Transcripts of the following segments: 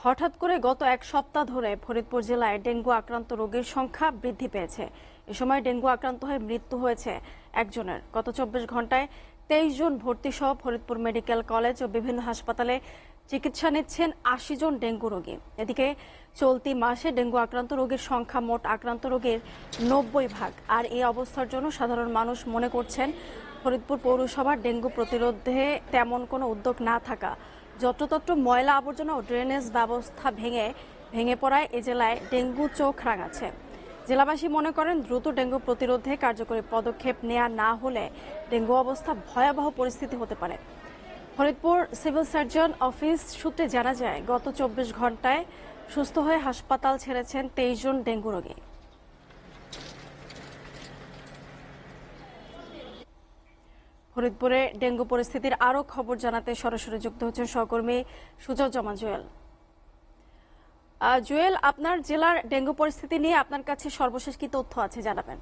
হঠাৎ করে গত এক সপ্তাহ ধরে ফরিদপুর জেলায় ডেঙ্গু আক্রান্ত রোগীর সংখ্যা বৃদ্ধি পেয়েছে। এ সময় ডেঙ্গু আক্রান্ত হয়ে মৃত্যু হয়েছে একজনের। গত 24 ঘন্টায় 23 জন ভর্তি সহ ফরিদপুর মেডিকেল কলেজ ও বিভিন্ন হাসপাতালে চিকিৎসা নিচ্ছেন 80 জন ডেঙ্গু রোগী। এদিকে চলতি মাসে ডেঙ্গু আক্রান্ত রোগীর সংখ্যা মোট আক্রান্ত রোগীর 90 ভাগ। আর এই অবস্থার জন্য সাধারণ মানুষ মনে করছেন ফরিদপুর পৌরসভার ডেঙ্গু প্রতিরোধে তেমন কোনো উদ্যোগ না থাকা, যত্রতত্র ময়লা আবর্জনা ও ড্রেনেজ ব্যবস্থা ভেঙে পড়ায় এ জেলায় ডেঙ্গু চোখ রাঙাচ্ছে। জেলাবাসী মনে করেন দ্রুত ডেঙ্গু প্রতিরোধে কার্যকরী পদক্ষেপ নেওয়া না হলে ডেঙ্গু অবস্থা ভয়াবহ পরিস্থিতি হতে পারে। ফরিদপুর সিভিল সার্জন অফিস সূত্রে জানা যায়, গত 24 ঘন্টায় সুস্থ হয়ে হাসপাতাল ছেড়েছেন 23 জন ডেঙ্গু রোগী। ফরিদপুরে ডেঙ্গু পরিস্থিতির আরও খবর জানাতে সরাসরি যুক্ত হচ্ছেন সহকর্মী সুজজ্জামান জুয়েল। জুয়েল, আপনার জেলার ডেঙ্গু পরিস্থিতি নিয়ে আপনার কাছে সর্বশেষ কি তথ্য আছে জানাবেন?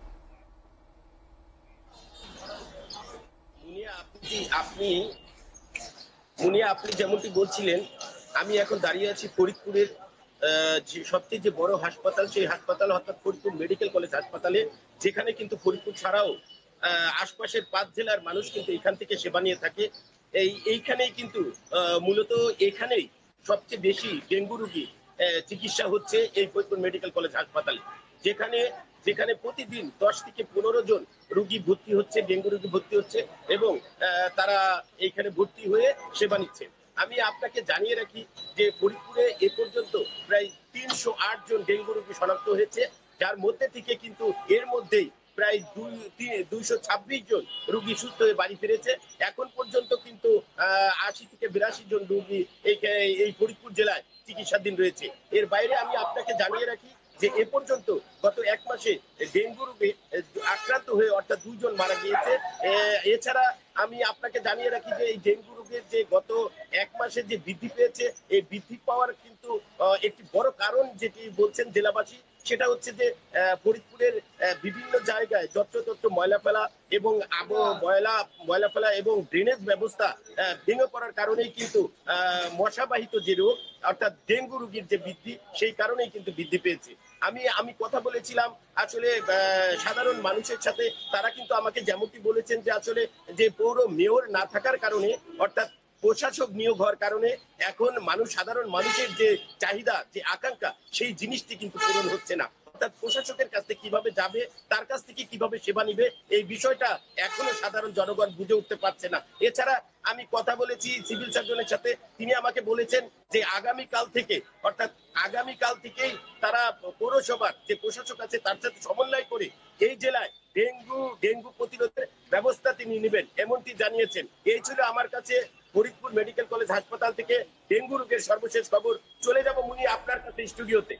আপনি যেমনটি বলছিলেন, আমি এখন দাঁড়িয়ে আছি ফরিদপুরের সবচেয়ে যে বড় হাসপাতাল, সেই হাসপাতাল অর্থাৎ ফরিদপুর মেডিকেল কলেজ হাসপাতালে, যেখানে কিন্তু ফরিদপুর ছাড়াও আশপাশের 5 জেলার মানুষ কিন্তু এখান থেকে সেবা নিয়ে থাকে। এইখানেই কিন্তু মূলত এখানেই সবচেয়ে বেশি ডেঙ্গু রোগী চিকিৎসা হচ্ছে এই ফরিদপুর মেডিকেল কলেজ হাসপাতালে, যেখানে যেখানে প্রতিদিন 10 থেকে 15 জন রোগী ভর্তি হচ্ছে, ডেঙ্গু রোগী ভর্তি হচ্ছে এবং তারা এইখানে ভর্তি হয়ে সেবা নিচ্ছে। আমি আপনাকে জানিয়ে রাখি যে ফরিদপুরে এ পর্যন্ত প্রায় 308 জন ডেঙ্গু রোগী শনাক্ত হয়েছে, যার মধ্যে থেকে কিন্তু এর মধ্যেই প্রায় 226 জন রোগী সুস্থ হয়ে বাড়ি ফিরেছে। এখন পর্যন্ত কিন্তু 80 থেকে 82 জন রোগী এই ফরিদপুর জেলায় চিকিৎসাধীন রয়েছে। এর বাইরে আমি আপনাকে জানিয়ে রাখি যে এ পর্যন্ত গত 1 মাসে ডেঙ্গু রোগে আক্রান্ত হয়ে অর্থাৎ 2 জন মারা গিয়েছে। এছাড়া আমি আপনাকে জানিয়ে রাখি যে এই ডেঙ্গু রোগের যে গত 1 মাসে যে বৃদ্ধি পেয়েছে, এই বৃদ্ধি পাওয়ার কিন্তু একটি বড় কারণ যেটি বলছেন জেলাবাসী, সেটা হচ্ছে যে ফরিদপুরের বিভিন্ন জায়গায় যত্রতত্র ময়লা ফেলা এবং ময়লা ফেলা এবং ড্রেনেজ ব্যবস্থা ভেঙে পড়ার কারণেই কিন্তু মশাবাহিত যে রোগ অর্থাৎ ডেঙ্গু রোগীর যে বৃদ্ধি, সেই কারণেই কিন্তু বৃদ্ধি পেয়েছে। আমি কথা বলেছিলাম আসলে সাধারণ মানুষের সাথে, তারা কিন্তু আমাকে যেমনটি বলেছেন যে আসলে যে পৌর মেয়র না থাকার কারণে অর্থাৎ প্রশাসক নিয়োগ হওয়ার কারণে এখন সাধারণ মানুষের যে চাহিদা, যে আকাঙ্ক্ষা, সেই জিনিসটি কিন্তু পূরণ হচ্ছে না। অর্থাৎ প্রশাসকের কাছ থেকে কিভাবে যাবে, তার কাছ থেকে কিভাবে সেবা নিবে, এই বিষয়টা এখনো সাধারণ জনগণ বুঝে উঠতে পারছে না। এছাড়া আমি কথা বলেছি সিভিল সার্জনের সাথে, তিনি আমাকে বলেছেন যে আগামীকাল থেকেই তারা পৌরসভার যে প্রশাসক আছে তার সাথে সমন্বয় করে এই জেলায় ডেঙ্গু প্রতিরোধের ব্যবস্থা তিনি নেবেন, এমনটি জানিয়েছেন। এই ছিল আমার কাছে ফরিদপুর মেডিকেল কলেজ হাসপাতাল থেকে ডেঙ্গু রোগের সর্বশেষ খবর। চলে যাব মুনি আপনার কাছে স্টুডিওতে।